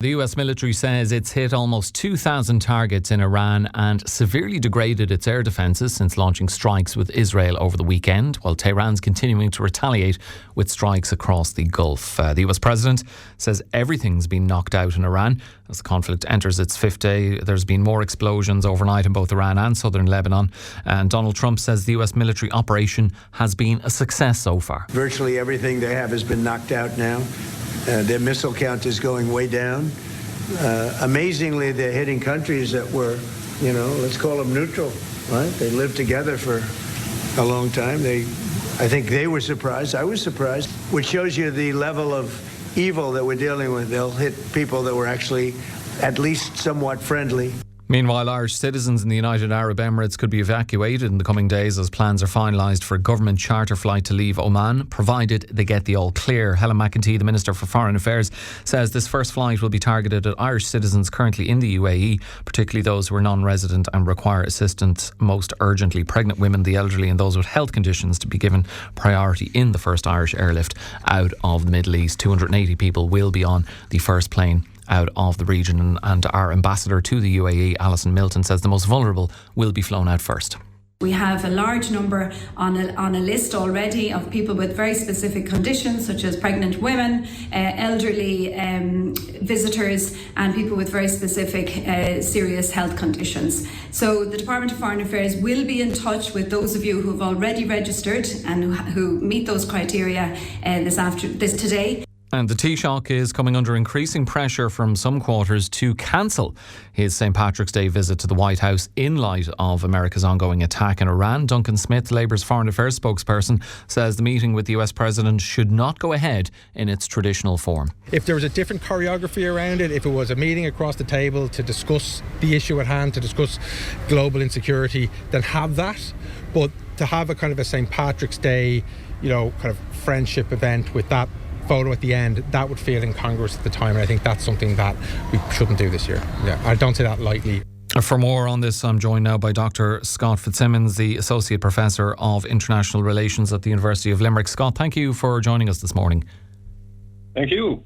The US military says it's hit almost 2,000 targets in Iran and severely degraded its air defences since launching strikes with Israel over the weekend, while Tehran's continuing to retaliate with strikes across the Gulf. The US president says everything's been knocked out in Iran. As the conflict enters its fifth day, there's been more explosions overnight in both Iran and southern Lebanon. And Donald Trump says the US military operation has been a success so far. Virtually everything they have has been knocked out now. Their missile count is going way down. Amazingly, they're hitting countries that were, let's call them neutral, right? They lived together for a long time. I think they were surprised. I was surprised, which shows you the level of evil that we're dealing with. They'll hit people that were actually at least somewhat friendly. Meanwhile, Irish citizens in the United Arab Emirates could be evacuated in the coming days as plans are finalised for a government charter flight to leave Oman, provided they get the all clear. Helen McEntee, the Minister for Foreign Affairs, says this first flight will be targeted at Irish citizens currently in the UAE, particularly those who are non-resident and require assistance most urgently. Pregnant women, the elderly and those with health conditions to be given priority in the first Irish airlift out of the Middle East. 280 people will be on the first plane out of the region, and our ambassador to the UAE, Alison Milton, says the most vulnerable will be flown out first. We have a large number on a list already of people with very specific conditions, such as pregnant women, elderly visitors, and people with very specific serious health conditions. So the Department of Foreign Affairs will be in touch with those of you who have already registered and who meet those criteria today. And the Taoiseach is coming under increasing pressure from some quarters to cancel his St. Patrick's Day visit to the White House in light of America's ongoing attack in Iran. Duncan Smith, Labour's Foreign Affairs spokesperson, says the meeting with the US President should not go ahead in its traditional form. If there was a different choreography around it, if it was a meeting across the table to discuss the issue at hand, to discuss global insecurity, then have that. But to have a kind of a St. Patrick's Day, kind of friendship event with that photo at the end, that would feel incongruous at the time, and I think that's something that we shouldn't do this year. Yeah, I don't say that lightly. For more on this, I'm joined now by Dr. Scott Fitzsimmons, the Associate Professor of International Relations at the University of Limerick. Scott, thank you for joining us this morning. Thank you.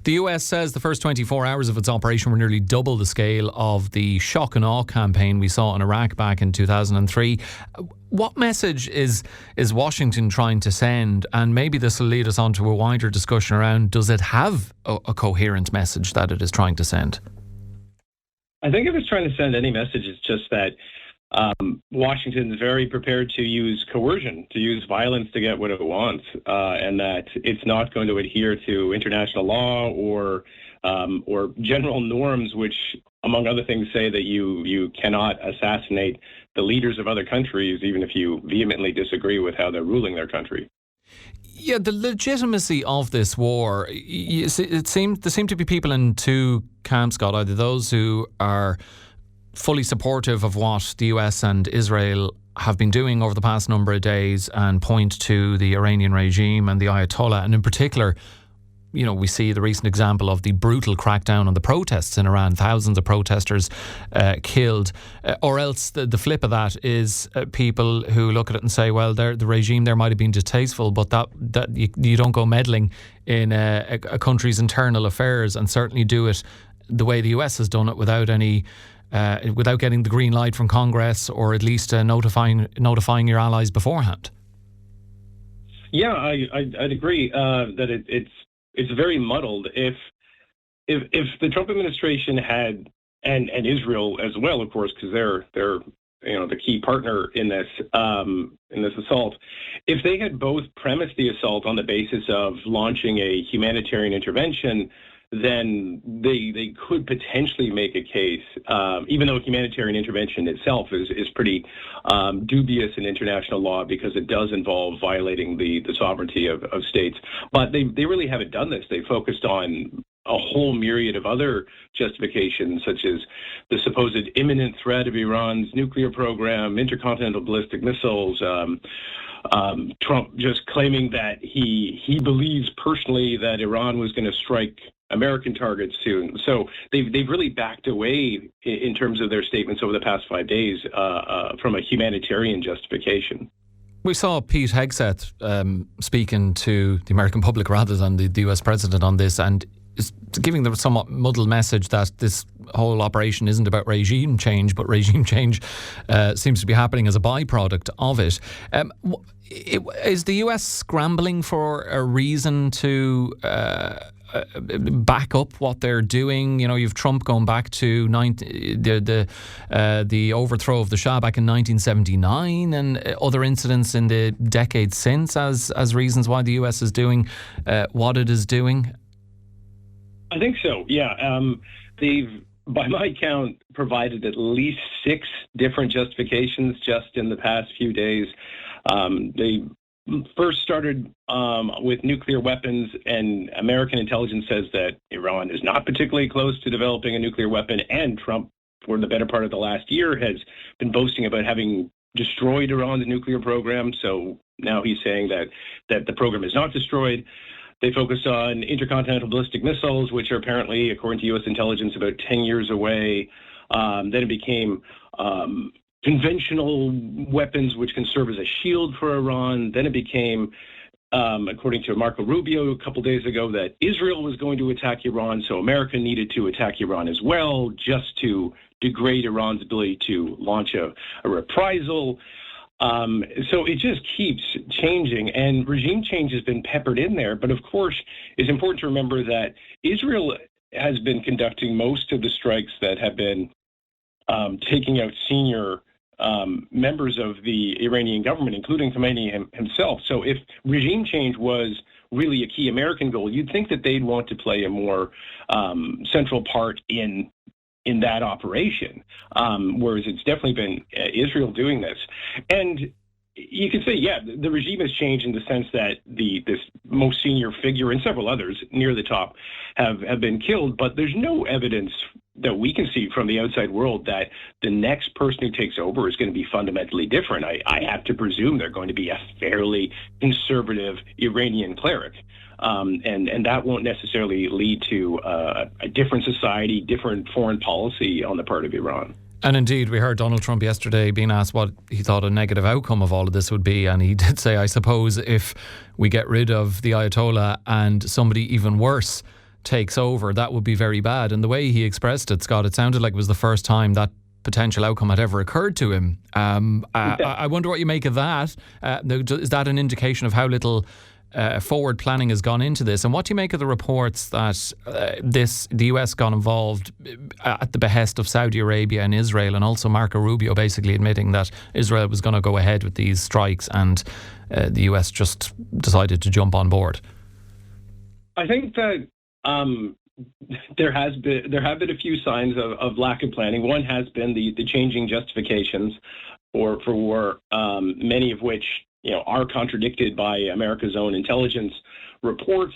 The US says the first 24 hours of its operation were nearly double the scale of the shock and awe campaign we saw in Iraq back in 2003. What message is Washington trying to send? And maybe this will lead us on to a wider discussion around, does it have a coherent message that it is trying to send? I think if it's trying to send any message, it's just that Washington is very prepared to use coercion, to use violence to get what it wants, and that it's not going to adhere to international law or general norms, which, among other things, say that you cannot assassinate the leaders of other countries, even if you vehemently disagree with how they're ruling their country. Yeah, the legitimacy of this war, there seem to be people in two camps, Scott, either those who are fully supportive of what the US and Israel have been doing over the past number of days and point to the Iranian regime and the Ayatollah, and in particular, we see the recent example of the brutal crackdown on the protests in Iran, thousands of protesters killed, or else the flip of that is people who look at it and say, well, the regime there might have been distasteful, but that you don't go meddling in a country's internal affairs, and certainly do it the way the US has done it without getting the green light from Congress, or at least notifying your allies beforehand. Yeah, I'd agree that it's very muddled. If the Trump administration had, and Israel as well, of course, because they're the key partner in this assault, if they had both premised the assault on the basis of launching a humanitarian intervention, then they could potentially make a case, even though humanitarian intervention itself is pretty dubious in international law because it does involve violating the sovereignty of states. But they really haven't done this. They focused on a whole myriad of other justifications, such as the supposed imminent threat of Iran's nuclear program, intercontinental ballistic missiles, Trump just claiming that he believes personally that Iran was going to strike American targets soon. So they've really backed away in terms of their statements over the past 5 days from a humanitarian justification. We saw Pete Hegseth speaking to the American public rather than the US president on this, and is giving the somewhat muddled message that this whole operation isn't about regime change, but regime change seems to be happening as a byproduct of it. Is the US scrambling for a reason to back up what they're doing? You know, you've Trump going back to the overthrow of the Shah back in 1979 and other incidents in the decades since as reasons why the US is doing what it is doing. I think so, yeah. They've, by my count, provided at least 6 different justifications just in the past few days. They first started with nuclear weapons, and American intelligence says that Iran is not particularly close to developing a nuclear weapon, and Trump, for the better part of the last year, has been boasting about having destroyed Iran's nuclear program. So now he's saying that the program is not destroyed. They focus on intercontinental ballistic missiles, which are apparently, according to U.S. intelligence, about 10 years away. Then it became conventional weapons, which can serve as a shield for Iran. Then it became, according to Marco Rubio a couple days ago, that Israel was going to attack Iran, so America needed to attack Iran as well, just to degrade Iran's ability to launch a reprisal. So it just keeps changing, and regime change has been peppered in there. But of course, it's important to remember that Israel has been conducting most of the strikes that have been taking out senior members of the Iranian government, including Khomeini himself. So if regime change was really a key American goal, you'd think that they'd want to play a more central part in that operation, whereas it's definitely been Israel doing this. And you could say, yeah, the regime has changed in the sense that this most senior figure and several others near the top have been killed, but there's no evidence that we can see from the outside world that the next person who takes over is going to be fundamentally different. I have to presume they're going to be a fairly conservative Iranian cleric. And that won't necessarily lead to a different society, different foreign policy on the part of Iran. And indeed, we heard Donald Trump yesterday being asked what he thought a negative outcome of all of this would be. And he did say, I suppose, if we get rid of the Ayatollah and somebody even worse takes over, that would be very bad. And the way he expressed it, Scott, it sounded like it was the first time that potential outcome had ever occurred to him. I wonder what you make of that. Is that an indication of how little forward planning has gone into this? And what do you make of the reports that the US got involved at the behest of Saudi Arabia and Israel, and also Marco Rubio basically admitting that Israel was going to go ahead with these strikes and the US just decided to jump on board? I think that there have been a few signs of lack of planning. One has been the changing justifications for war, many of which are contradicted by America's own intelligence reports.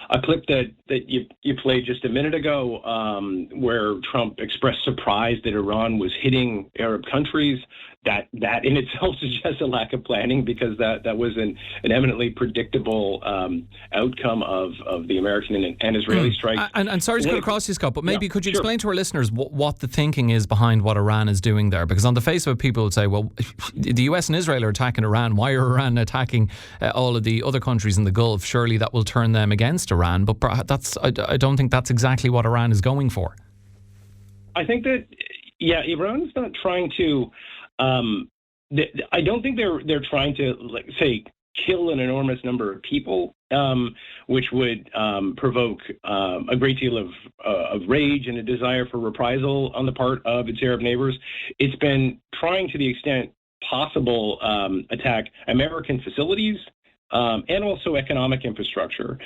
A clip that you played just a minute ago, where Trump expressed surprise that Iran was hitting Arab countries, that in itself suggests a lack of planning, because that was an eminently predictable outcome of the American and Israeli strikes. And sorry to cut across you, Scott, but maybe could you explain to our listeners what the thinking is behind what Iran is doing there? Because on the face of it, people would say, well, the US and Israel are attacking Iran. Why are Iran attacking all of the other countries in the Gulf? Surely that will turn them against Iran. But I don't think that's exactly what Iran is going for. I think that, Iran's not trying to... I don't think they're trying to, say, kill an enormous number of people, which would provoke a great deal of rage and a desire for reprisal on the part of its Arab neighbors. It's been trying, to the extent possible, attack American facilities and also economic infrastructure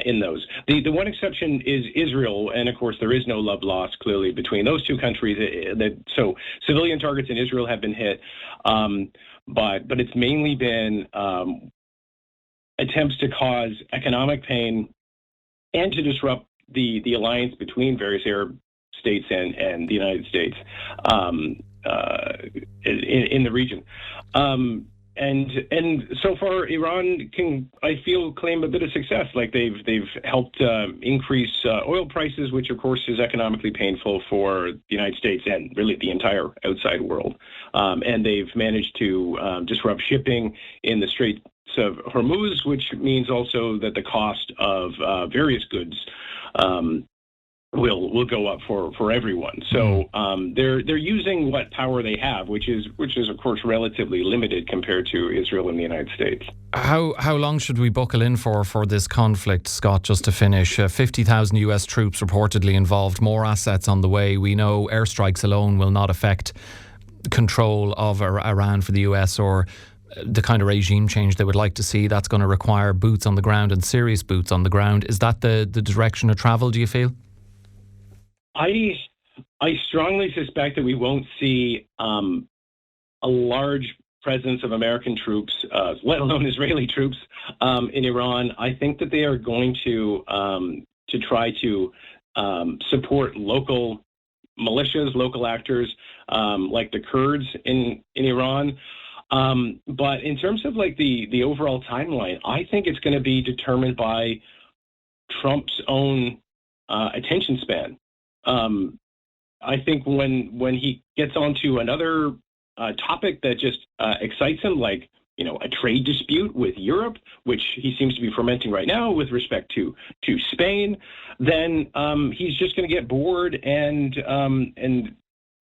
in those. The one exception is Israel, and of course there is no love lost clearly between those two countries. So civilian targets in Israel have been hit, but it's mainly been attempts to cause economic pain and to disrupt the alliance between various Arab states and the United States in the region. And so far, Iran can, I feel, claim a bit of success. Like they've helped increase oil prices, which of course is economically painful for the United States and really the entire outside world. And they've managed to disrupt shipping in the Strait of Hormuz, which means also that the cost of various goods will go up for everyone. So they're using what power they have, which is of course relatively limited compared to Israel and the United States. How long should we buckle in for this conflict, Scott? Just to finish, 50,000 US troops reportedly involved, more assets on the way. We know airstrikes alone will not affect control of Iran for the US or the kind of regime change they would like to see. That's going to require boots on the ground and serious boots on the ground. Is that the direction of travel, do you feel? I strongly suspect that we won't see a large presence of American troops, let alone Israeli troops, in Iran. I think that they are going to try to support local militias, local actors, like the Kurds in Iran. But in terms of like the overall timeline, I think it's going to be determined by Trump's own attention span. I think when he gets onto another topic that just excites him, like a trade dispute with Europe, which he seems to be fermenting right now with respect to Spain, then he's just going to get bored and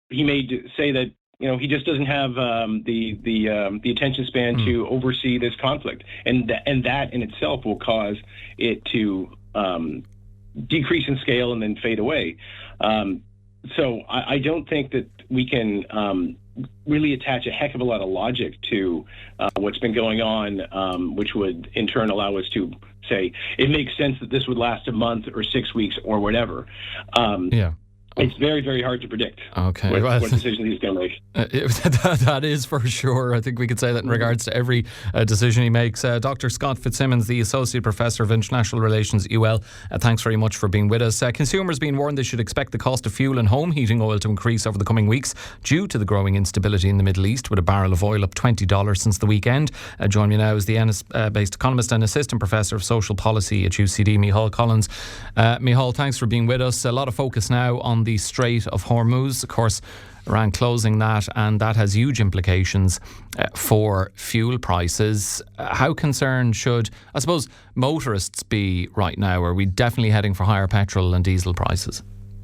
he may say that he just doesn't have the attention span to oversee this conflict, and that in itself will cause it to decrease in scale and then fade away. So I don't think that we can really attach a heck of a lot of logic to what's been going on, which would in turn allow us to say it makes sense that this would last a month or 6 weeks or whatever. It's very, very hard to predict what decision he's going to make. That is for sure. I think we could say that in regards to every decision he makes. Dr. Scott Fitzsimmons, the Associate Professor of International Relations at UL, thanks very much for being with us. Consumers being warned they should expect the cost of fuel and home heating oil to increase over the coming weeks due to the growing instability in the Middle East, with a barrel of oil up $20 since the weekend. Join me now is the Ennis-based economist and Assistant Professor of Social Policy at UCD, Micheál Collins. Micheál, thanks for being with us. A lot of focus now on the Strait of Hormuz, of course, Iran closing that, and that has huge implications for fuel prices. How concerned should, I suppose, motorists be right now? Are we definitely heading for higher petrol and diesel prices?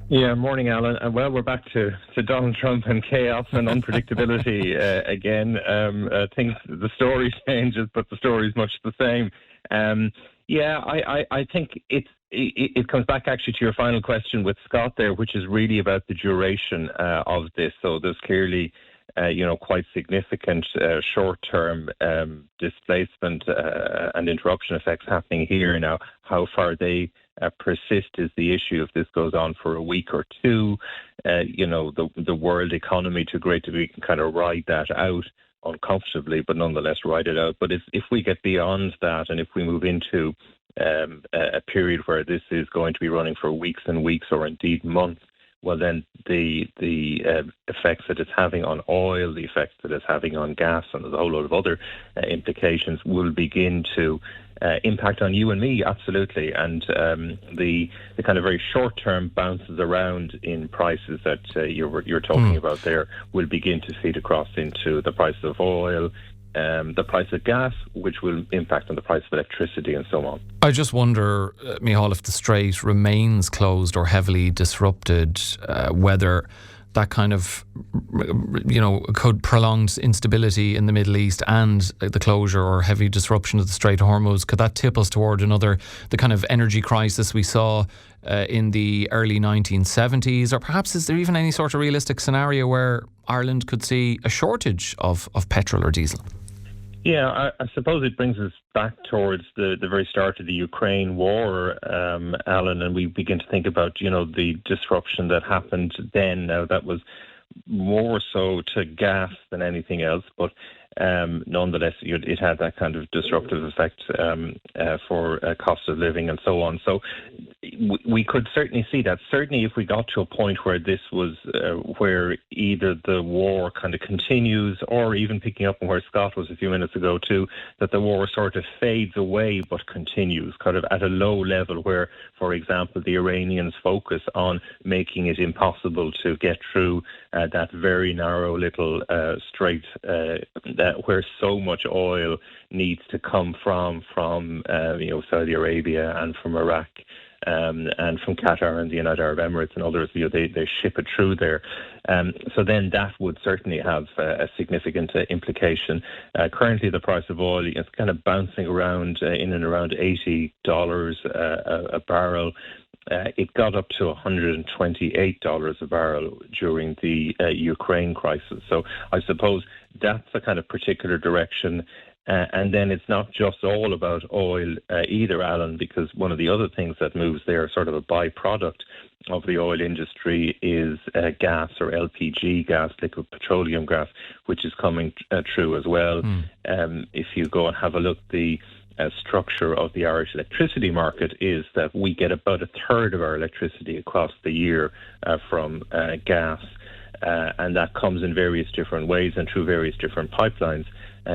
Yeah, morning, Alan. Well, we're back to Donald Trump and chaos and unpredictability again. I think the story changes, but the story is much the same. I think it comes back actually to your final question with Scott there, which is really about the duration of this. So there's clearly, quite significant short-term displacement and interruption effects happening here. Now, how far they persist is the issue. If this goes on for a week or two, the world economy to a great degree can kind of ride that out uncomfortably, but nonetheless ride it out. But if we get beyond that, and if we move into a period where this is going to be running for weeks and weeks, or indeed months, well, then the effects that it's having on oil, the effects that it's having on gas, and there's a whole lot of other implications will begin to impact on you and me, absolutely. And the kind of very short-term bounces around in prices that you're talking about there will begin to feed across into the price of oil, the price of gas, which will impact on the price of electricity and so on. I just wonder, Micheál, if the Strait remains closed or heavily disrupted, whether that kind of, could prolong instability in the Middle East and the closure or heavy disruption of the Strait of Hormuz, could that tip us toward the kind of energy crisis we saw in the early 1970s? Or perhaps is there even any sort of realistic scenario where Ireland could see a shortage of petrol or diesel? Yeah, I suppose it brings us back towards the very start of the Ukraine war, Alan, and we begin to think about, the disruption that happened then. Now, that was more so to gas than anything else, but nonetheless, it had that kind of disruptive effect for cost of living and so on. So we could certainly see that. Certainly, if we got to a point where this was where either the war kind of continues, or even picking up on where Scott was a few minutes ago too, that the war sort of fades away but continues, kind of at a low level where, for example, the Iranians focus on making it impossible to get through that very narrow little strait that where so much oil needs to come from Saudi Arabia and from Iraq. And from Qatar and the United Arab Emirates and others, they ship it through there. So then that would certainly have a significant implication. Currently, the price of oil is kind of bouncing around in and around $80 a barrel. It got up to $128 a barrel during the Ukraine crisis. So I suppose that's a kind of particular direction. And then it's not just all about oil either, Alan, because one of the other things that moves there, sort of a byproduct of the oil industry, is gas, or LPG gas, liquid petroleum gas, which is coming through as well. If you go and have a look, the structure of the Irish electricity market is that we get about a third of our electricity across the year from gas, and that comes in various different ways and through various different pipelines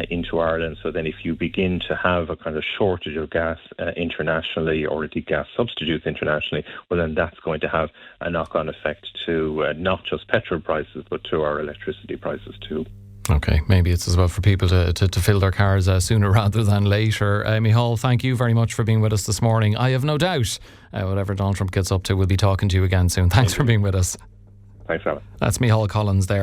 into Ireland. So then if you begin to have a kind of shortage of gas internationally, or indeed gas substitutes internationally, well, then that's going to have a knock-on effect to not just petrol prices, but to our electricity prices too. Okay, maybe it's as well for people to fill their cars sooner rather than later. Micheál, thank you very much for being with us this morning. I have no doubt whatever Donald Trump gets up to, we'll be talking to you again soon. Thanks for being with us. Thanks, Alan. That's Micheál Collins there.